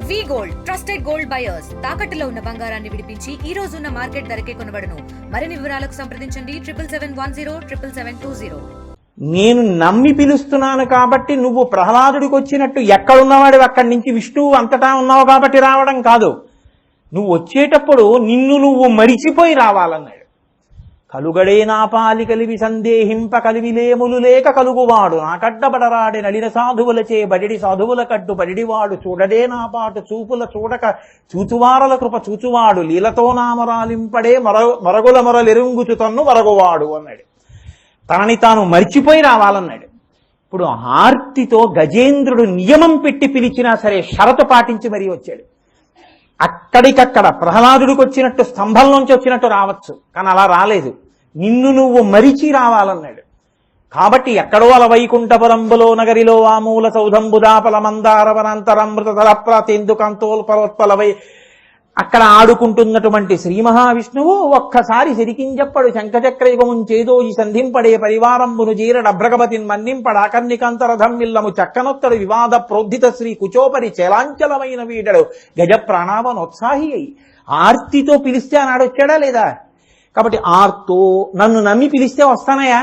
వి gold trusted gold buyers తాకట్టులో ఉన్న బంగారాన్ని విడిపించి ఈ రోజు ఉన్న మార్కెట్ ధరకే కొనబడును. మరిన్ని వివరాలకు సంప్రదించండి 7771077720. నేను నమ్మి పిలుస్తున్నాను కాబట్టి నువ్వు ప్రహ్లాదుడికి వచ్చినట్టు ఎక్కడున్నవాడు అక్కడి నుంచి విష్ణువు అంతటా ఉన్నావు కాబట్టి రావడం కాదు. నువ్వు వచ్చేటప్పుడు నిన్ను నువ్వు మరిచిపోయి రావాలన్నాడు. కలుగడే నా పాలి కలివి సందేహింప కలివిలేములు లేక కలుగువాడు నాకడ్డబడరాడే నలిన సాధువులచే బడిడి సాధువుల కడ్డు బడిడివాడు చూడడే నా పాటు చూపుల చూడక చూచువారల కృప చూచువాడు లీలతో నామరాలింపడే మరగుల మొరలెరుంగుచు తన్ను మరగువాడు అన్నాడు. తనని తాను మరిచిపోయి రావాలన్నాడు. ఇప్పుడు ఆర్తితో గజేంద్రుడు నియమం పెట్టి పిలిచినా సరే షరతు పాటించి మరీ వచ్చాడు. అక్కడికక్కడ ప్రహ్లాదుడికి వచ్చినట్టు స్తంభంలోంచి వచ్చినట్టు రావచ్చు, కానీ అలా రాలేదు. నిన్ను నువ్వు మరిచి రావాలన్నాడు. కాబట్టి ఎక్కడో అల వైకుంఠపురంబులో నగరిలో ఆమూల సౌధంబుదాపల మందారవనంతరమృత తలప్రాతేందుకంతోల్పలోత్పలవై అక్కడ ఆడుకుంటున్నటువంటి శ్రీ మహావిష్ణువు ఒక్కసారి సిరికింజప్పడు శంఖచక్రయుగముం చేదో ఈ సంధింపడే పరివారంబును జీరడభ్రగపతిన్ మన్నింపడాకర్ణికంతరథం మిల్లము చక్కనొత్తడు వివాద ప్రోద్ధిత శ్రీ కుచోపరి చలాంచలమైన వీడడు గజ ప్రాణావనోత్సాహి అయి ఆర్తితో పిలిస్తే ఆనాడు వచ్చాడా లేదా? కాబట్టి ఆర్తో నన్ను నమ్మి పిలిస్తే వస్తానయా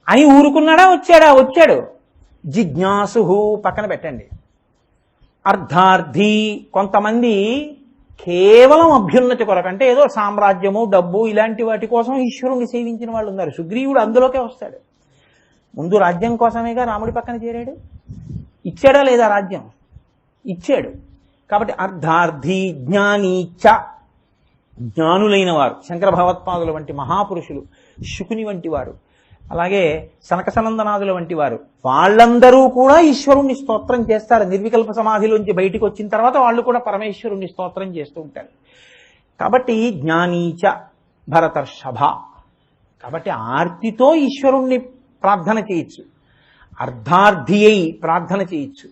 అని ఊరుకున్నాడా? వచ్చాడు. జిజ్ఞాసు పక్కన పెట్టండి. అర్ధార్థి కొంతమంది కేవలం అభ్యున్నతి కొరకు, అంటే ఏదో సామ్రాజ్యము డబ్బు ఇలాంటి వాటి కోసం ఈశ్వరుణ్ణి సేవించిన వాళ్ళు ఉన్నారు. సుగ్రీవుడు అందులోకే వస్తాడు. ముందు రాజ్యం కోసమేగా రాముడి పక్కన చేరాడు. ఇచ్చాడా లేదా రాజ్యం? ఇచ్చాడు. కాబట్టి అర్ధార్థి జ్ఞానీచ జ్ఞానులైన వారు శంకర భగవత్పాదుల వంటి మహాపురుషులు, శుకుని వంటి వారు, అలాగే సనక సనందనాదుల వంటి వారు, వాళ్ళందరూ కూడా ఈశ్వరుణ్ణి స్తోత్రం చేస్తారు. నిర్వికల్ప సమాధిలోంచి బయటికి వచ్చిన తర్వాత వాళ్ళు కూడా పరమేశ్వరుణ్ణి స్తోత్రం చేస్తూ ఉంటారు. కాబట్టి జ్ఞానీచ భరతర్షభ. కాబట్టి ఆర్తితో ఈశ్వరుణ్ణి ప్రార్థన చేయొచ్చు, అర్ధార్థి అయి ప్రార్థన చేయొచ్చు,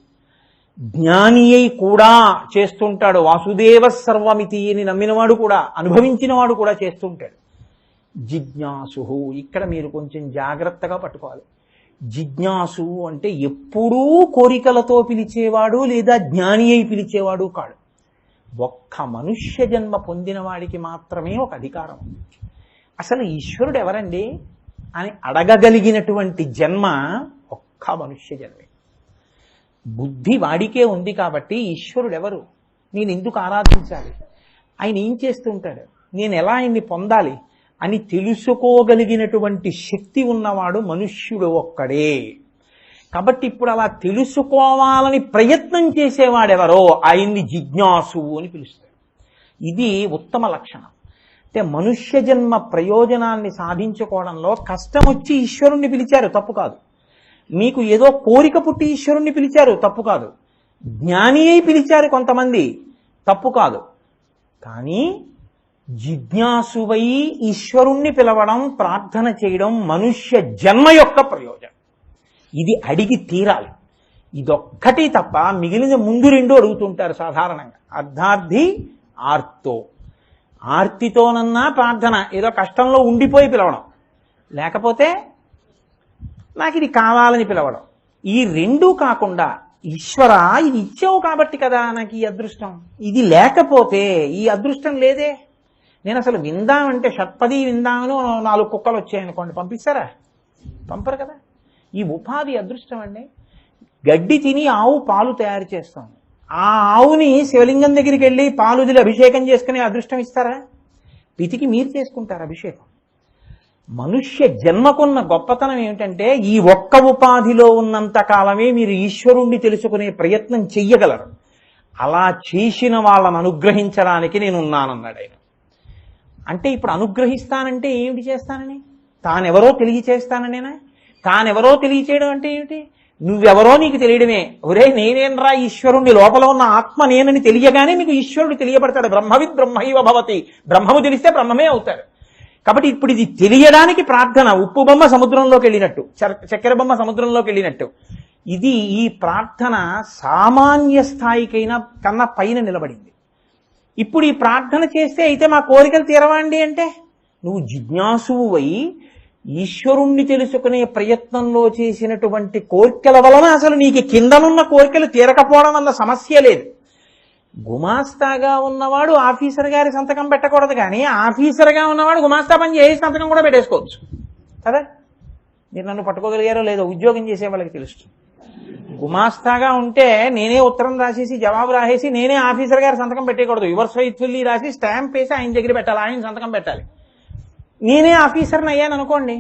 జ్ఞాని అయి కూడా చేస్తుంటాడు. వాసుదేవ సర్వమితి అని నమ్మినవాడు కూడా, అనుభవించినవాడు కూడా చేస్తుంటాడు. జిజ్ఞాసు ఇక్కడ మీరు కొంచెం జాగ్రత్తగా పట్టుకోవాలి. జిజ్ఞాసు అంటే ఎప్పుడూ కోరికలతో పిలిచేవాడు లేదా జ్ఞాని అయి పిలిచేవాడు కాడు. ఒక్క మనుష్య జన్మ పొందిన వాడికి మాత్రమే ఒక అధికారం ఉంది. అసలు ఈశ్వరుడు ఎవరండి అని అడగగలిగినటువంటి జన్మ ఒక్క మనుష్య జన్మే. బుద్ధి వాడికే ఉంది కాబట్టి ఈశ్వరుడు ఎవరు, నేను ఎందుకు ఆరాధించాలి, ఆయన ఏం చేస్తూ ఉంటాడు, నేను ఎలా ఆయన్ని పొందాలి అని తెలుసుకోగలిగినటువంటి శక్తి ఉన్నవాడు మనుష్యుడు ఒక్కడే. కాబట్టి ఇప్పుడు అలా తెలుసుకోవాలని ప్రయత్నం చేసేవాడెవరో ఆయన్ని జిజ్ఞాసు అని పిలుస్తారు. ఇది ఉత్తమ లక్షణం. అంటే మనుష్య జన్మ ప్రయోజనాన్ని సాధించుకోవడంలో కష్టం వచ్చి ఈశ్వరుణ్ణి పిలిచారు, తప్పు కాదు. మీకు ఏదో కోరిక పుట్టి ఈశ్వరుణ్ణి పిలిచారు, తప్పు కాదు. జ్ఞాని అయి పిలిచారు కొంతమంది, తప్పు కాదు. కానీ జిజ్ఞాసువై ఈశ్వరుణ్ణి పిలవడం, ప్రార్థన చేయడం మనుష్య జన్మ యొక్క ప్రయోజనం. ఇది అడిగి తీరాలి. ఇదొక్కటి తప్ప మిగిలిన ముందు రెండు అడుగుతుంటారు సాధారణంగా. అర్ధార్థి ఆర్తో. ఆర్తితోనన్నా ప్రార్థన, ఏదో కష్టంలో ఉండిపోయి పిలవడం, లేకపోతే నాకు ఇది కావాలని పిలవడం. ఈ రెండూ కాకుండా ఈశ్వర ఇది ఇచ్చావు కాబట్టి కదా నాకు ఈ అదృష్టం, ఇది లేకపోతే ఈ అదృష్టం లేదే, నేను అసలు విందామంటే షట్పది విందామని 4 కుక్కలు వచ్చాయనుకోండి, పంపిస్తారా? పంపరు కదా. ఈ ఉపాధి అదృష్టం అండి. గడ్డి తిని ఆవు పాలు తయారు చేస్తాం, ఆ ఆవుని శివలింగం దగ్గరికి వెళ్ళి పాలు వదిలి అభిషేకం చేసుకునే అదృష్టం ఇస్తారా? పితికి మీరు చేసుకుంటారు అభిషేకం. మనుష్య జన్మకున్న గొప్పతనం ఏమిటంటే ఈ ఒక్క ఉపాధిలో ఉన్నంత కాలమే మీరు ఈశ్వరుణ్ణి తెలుసుకునే ప్రయత్నం చెయ్యగలరు. అలా చేసిన వాళ్ళని అనుగ్రహించడానికి నేను ఉన్నానన్నాడు ఆయన. అంటే ఇప్పుడు అనుగ్రహిస్తానంటే ఏమిటి చేస్తానని? తానెవరో తెలియచేస్తాననేనా? తానెవరో తెలియచేయడం అంటే ఏమిటి? నువ్వెవరో నీకు తెలియడమే. ఒరే నేనేనరా ఈశ్వరుణ్ణి, లోపల ఉన్న ఆత్మ నేనని తెలియగానే మీకు ఈశ్వరుడు తెలియబడతాడు. బ్రహ్మవిద్ బ్రహ్మైవ భవతి. బ్రహ్మము తెలిస్తే బ్రహ్మమే అవుతాడు. కాబట్టి ఇప్పుడు ఇది తెలియడానికి ప్రార్థన. ఉప్పు బొమ్మ సముద్రంలోకి వెళ్ళినట్టు, చక్కెర బొమ్మ సముద్రంలోకి వెళ్ళినట్టు ఇది. ఈ ప్రార్థన సామాన్య స్థాయికైనా కన్నా పైన నిలబడింది. ఇప్పుడు ఈ ప్రార్థన చేస్తే అయితే మా కోరికలు తీరవండి అంటే, నువ్వు జిజ్ఞాసువు అయి ఈశ్వరుణ్ణి తెలుసుకునే ప్రయత్నంలో చేసినటువంటి కోరికల వలన అసలు నీకు కిందనున్న కోరికలు తీరకపోవడం వల్ల సమస్య లేదు. గుమాస్తాగా ఉన్నవాడు ఆఫీసర్ గారి సంతకం పెట్టకూడదు, కానీ ఆఫీసర్గా ఉన్నవాడు గుమాస్తా పని చేసి సంతకం కూడా పెట్టేసుకోవచ్చు కదా. మీరు నన్ను పట్టుకోగలిగారో లేదో ఉద్యోగం చేసే వాళ్ళకి తెలుస్తుంది. గుమాస్తాగా ఉంటే నేనే ఉత్తరం రాసేసి జవాబు రాసేసి నేనే ఆఫీసర్ గారి సంతకం పెట్టకూడదు. యువర్స్ ఫెయిత్ఫుల్లీ రాసి స్టాంప్ వేసి ఆయన దగ్గర పెట్టాలి, ఆయన సంతకం పెట్టాలి. నేనే ఆఫీసర్ని అయ్యాను అనుకోండి,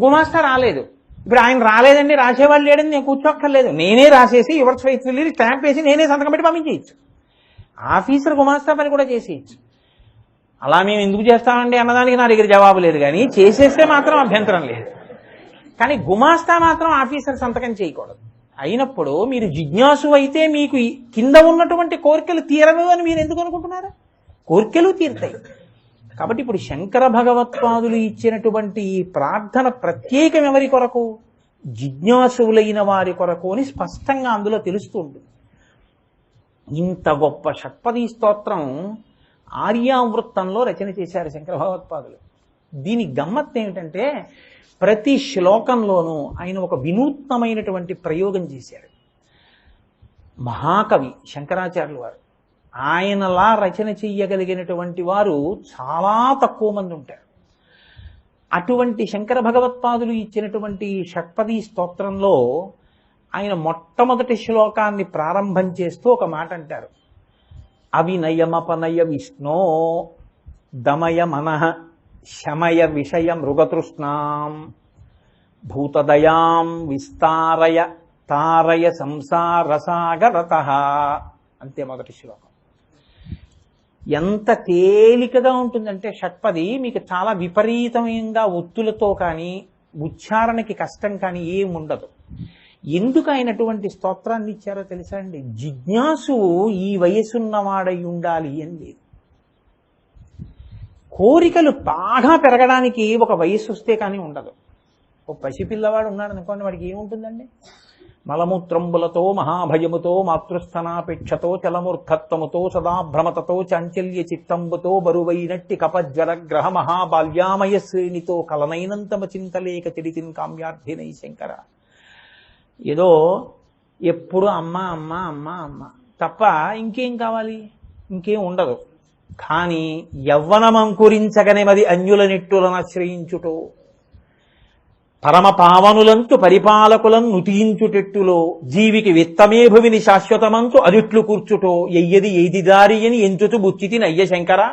గుమాస్తా రాలేదు, ఇప్పుడు ఆయన రాలేదండి రాసేవాళ్ళు లేడని నేను కూర్చోక్కర్లేదు, నేనే రాసేసి యువర్స్ ఫెయిత్ఫుల్లీ స్టాంప్ వేసి నేనే సంతకం పెట్టి పంపించేయచ్చు. ఆఫీసర్ గుమాస్తా పని కూడా చేసేయచ్చు. అలా మేము ఎందుకు చేస్తామండి అన్నదానికి నా దగ్గర జవాబు లేదు, కానీ చేసేస్తే మాత్రం అభ్యంతరం లేదు. కానీ గుమాస్తా మాత్రం ఆఫీసర్ సంతకం చేయకూడదు. అయినప్పుడు మీరు జిజ్ఞాసు అయితే మీకు కింద ఉన్నటువంటి కోరికలు తీరవు అని మీరు ఎందుకు అనుకుంటున్నారా? కోరికలు తీరుతాయి. కాబట్టి ఇప్పుడు శంకర భగవత్పాదులు ఇచ్చినటువంటి ఈ ప్రార్థన ప్రత్యేకం ఎవరి కొరకు? జిజ్ఞాసువులైన వారి కొరకు అని స్పష్టంగా అందులో తెలుస్తూ ఉంటుంది. ఇంత గొప్ప షట్పదీ స్తోత్రం ఆర్యావృత్తంలో రచన చేశారు శంకర భగవత్పాదులు. దీని గమ్మత్తు ఏమిటంటే ప్రతి శ్లోకంలోనూ ఆయన ఒక వినూత్నమైనటువంటి ప్రయోగం చేశారు. మహాకవి శంకరాచార్యులు వారు, ఆయనలా రచన చెయ్యగలిగినటువంటి వారు చాలా తక్కువ మంది ఉంటారు. అటువంటి శంకర భగవత్పాదులు ఇచ్చినటువంటి షట్పదీ స్తోత్రంలో ఆయన మొట్టమొదటి శ్లోకాన్ని ప్రారంభం చేస్తూ ఒక మాట అంటారు. అవినయమపనయ విష్ణో దమయ మనః శమయ విషయ మృగతృష్ణాం భూతదయాం విస్తారయ తారయ సంసారసాగరతః. అంతే మొదటి శ్లోకం. ఎంత తేలికగా ఉంటుందంటే షట్పది మీకు చాలా విపరీతమైన ఒత్తులతో కానీ ఉచ్చారణకి కష్టం కానీ ఏముండదు. ఎందుకు అయినటువంటి స్తోత్రాన్ని ఇచ్చారో తెలుసా అండి? జిజ్ఞాసువు ఈ వయసున్నవాడై ఉండాలి అని లేదు. కోరికలు బాగా పెరగడానికి ఒక వయస్సు వస్తే కానీ ఉండదు. ఒక పసిపిల్లవాడు ఉన్నాడు అనుకోండి, వాడికి ఏముంటుందండి? మలమూత్రంబులతో మహాభయముతో మాతృస్థనాపేక్షతో చలమూర్ఖత్వముతో సదాభ్రమతతో చాంచల్య చిత్తంబుతో బరువైనట్టి కపజ్వర గ్రహ మహాబాల్యామయ శ్రేణితో కలనైనంతమ చింతలేక చెడితిన్ కామ్యార్థినై శంకర. ఏదో ఎప్పుడు అమ్మ అమ్మ అమ్మ అమ్మ తప్ప ఇంకేం కావాలి? ఇంకేం ఉండదు. కానీ యవ్వనమంకురించగనే మరి అన్యుల నెట్టులను ఆశ్రయించుటో పరమ పావనులంతు పరిపాలకులను నుతియించుటెట్టులో జీవికి విత్తమే భువిని శాశ్వతమంతు అదిట్లు కూర్చుటో ఎయ్యది ఏది దారి అని ఎంచుతూ బుచ్చితి నయ్య శంకర.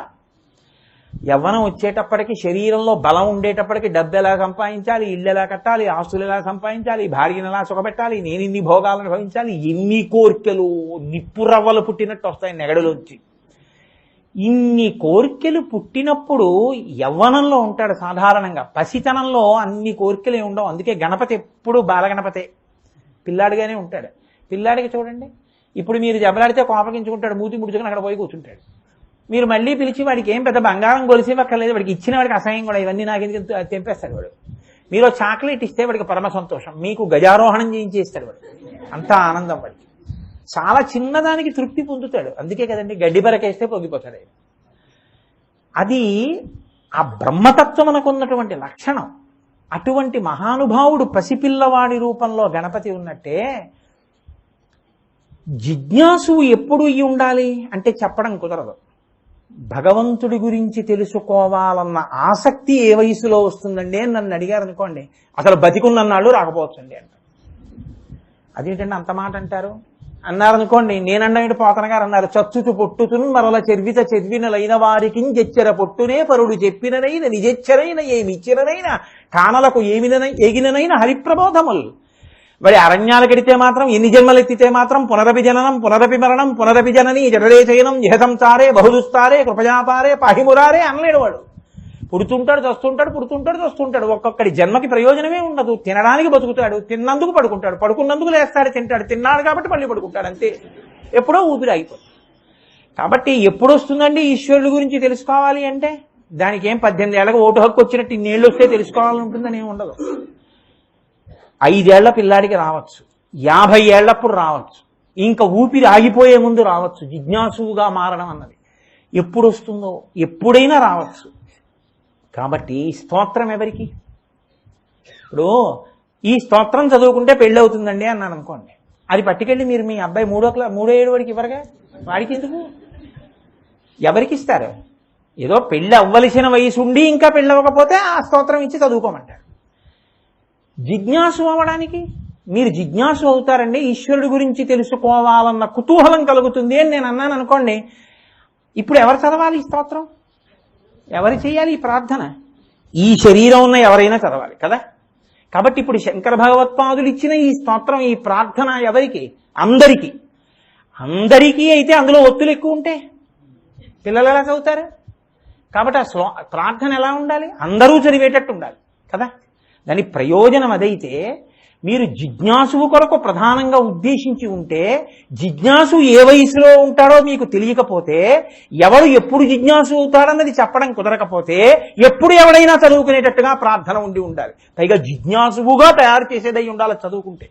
యవ్వనం వచ్చేటప్పటికి శరీరంలో బలం ఉండేటప్పటికి డబ్బు ఎలా సంపాదించాలి, ఇల్లు ఎలా కట్టాలి, ఆస్తులు ఎలా సంపాదించాలి, భార్యను ఎలా సుఖపెట్టాలి, నేను ఇన్ని భోగాలను భవించాలి, ఎన్ని కోరికలు నిప్పురవ్వలు పుట్టినట్టు వస్తాయి నెగడులోంచి. ఇన్ని కోరికలు పుట్టినప్పుడు యవ్వనంలో ఉంటాడు సాధారణంగా. పసితనంలో అన్ని కోరికలు ఏమి ఉండవు. అందుకే గణపతి ఎప్పుడు బాలగణపతే, పిల్లాడిగానే ఉంటాడు. పిల్లాడికి చూడండి, ఇప్పుడు మీరు దెబ్బలాడితే కోపగించుకుంటాడు, మూతి ముడుచుకుని అక్కడ పోయి కూర్చుంటాడు. మీరు మళ్ళీ పిలిచి వాడికి ఏం పెద్ద బంగారం గొలిసి అక్కర్లేదు, వాడికి ఇచ్చిన వాడికి అసహ్యం కూడా, ఇవన్నీ నాకు ఎందుకు తెంపేస్తాడు వాడు. మీరు చాక్లెట్ ఇస్తే వాడికి పరమ సంతోషం, మీకు గజారోహణం చేయించేస్తాడు వాడు, అంత ఆనందం వాడికి. చాలా చిన్నదానికి తృప్తి పొందుతాడు. అందుకే కదండి గడ్డి బరకేస్తే పొంగిపోతాడు. అది ఆ బ్రహ్మతత్వం మనకున్నటువంటి లక్షణం. అటువంటి మహానుభావుడు పసిపిల్లవాడి రూపంలో గణపతి ఉన్నట్టే జిజ్ఞాసువు ఎప్పుడు ఉండాలి అంటే చెప్పడం కుదరదు. భగవంతుడి గురించి తెలుసుకోవాలన్న ఆసక్తి ఏ వయసులో వస్తుందండి అని నన్ను అడిగారు అనుకోండి, అసలు బతికున్నన్నాళ్ళు రాకపోవచ్చండి అంట. అదేంటండి అంత మాట అంటారు అన్నారనుకోండి, నేనంటే పోతన గారు అన్నారు, చచ్చుచు పొట్టుతున్ మరల చెర్విత చెర్వినలైన వారికి జెచ్చెర పొట్టునే పరుడు చెప్పిననైన నిజెచ్చరైన ఏమిచ్చిననైనా కానలకు ఏగిననైన హరిప్రబోధముల్. మరి అరణ్యాలు కడితే మాత్రం, ఎన్ని జన్మలెత్తితే మాత్రం పునరపి జననం పునరపి మరణం పునరపి జనని జడరే చయనం జహసంసారే బహుదుస్తారే కృపజాపారే పాహిమురారే అనలేడు వాడు. పుడుతుంటాడు చస్తుంటాడు, పుడుతుంటాడు చస్తుంటాడు. ఒక్కొక్కడి జన్మకి ప్రయోజనమే ఉండదు. తినడానికి బతుకుతాడు, తిన్నందుకు పడుకుంటాడు, పడుకున్నందుకు లేస్తాడు, తింటాడు, తిన్నాడు కాబట్టి మళ్ళీ పడుకుంటాడు, అంతే. ఎప్పుడో ఊపిరి ఆగిపోతుంది. కాబట్టి ఎప్పుడు వస్తుందండి ఈశ్వరుడి గురించి తెలుసుకోవాలి అంటే? దానికి ఏం 18 ఏళ్ళకి ఓటు హక్కు వచ్చినట్టు ఇన్నేళ్ళు వస్తే తెలుసుకోవాలని ఉంటుందని ఏమి ఉండదు. 5 ఏళ్ల పిల్లాడికి రావచ్చు, 50 ఏళ్లప్పుడు రావచ్చు, ఇంకా ఊపిరి ఆగిపోయే ముందు రావచ్చు. జిజ్ఞాసువుగా మారడం అన్నది ఎప్పుడు వస్తుందో ఎప్పుడైనా రావచ్చు. కాబట్టి స్తోత్రం ఎవరికి? ఇప్పుడు ఈ స్తోత్రం చదువుకుంటే పెళ్ళి అవుతుందండి అన్నాను అనుకోండి, అది పట్టుకెళ్ళి మీరు మీ అబ్బాయి 3వ ఏడు వాడికి ఇవ్వరుగా. వాడికి ఎందుకు? ఎవరికి ఇస్తారు? ఏదో పెళ్ళి అవ్వలసిన వయసు ఉండి ఇంకా పెళ్ళి అవ్వకపోతే ఆ స్తోత్రం ఇచ్చి చదువుకోమంటారు. జిజ్ఞాసు అవ్వడానికి మీరు జిజ్ఞాసు అవుతారండి, ఈశ్వరుడి గురించి తెలుసుకోవాలన్న కుతూహలం కలుగుతుంది అని నేను అన్నాను అనుకోండి. ఇప్పుడు ఎవరు చదవాలి ఈ స్తోత్రం? ఎవరు చేయాలి ఈ ప్రార్థన? ఈ శరీరం ఉన్న ఎవరైనా చదవాలి కదా. కాబట్టి ఇప్పుడు శంకర భగవత్పాదులు ఇచ్చిన ఈ స్తోత్రం, ఈ ప్రార్థన ఎవరికి? అందరికీ. అందరికీ అయితే అందులో ఒత్తులు ఎక్కువ ఉంటే పిల్లలు ఎలా చదువుతారు? కాబట్టి ఆ ప్రార్థన ఎలా ఉండాలి? అందరూ చదివేటట్టు ఉండాలి కదా. దాని ప్రయోజనం అదైతే మీరు జిజ్ఞాసువు కొరకు ప్రధానంగా ఉద్దేశించి ఉంటే, జిజ్ఞాసు ఏ వయసులో ఉంటాడో మీకు తెలియకపోతే, ఎవరు ఎప్పుడు జిజ్ఞాసు అవుతాడన్నది చెప్పడం కుదరకపోతే, ఎప్పుడు ఎవడైనా చదువుకునేటట్టుగా ప్రార్థన ఉండి ఉండాలి. పైగా జిజ్ఞాసువుగా తయారు చేసేదై ఉండాలి చదువుకుంటే.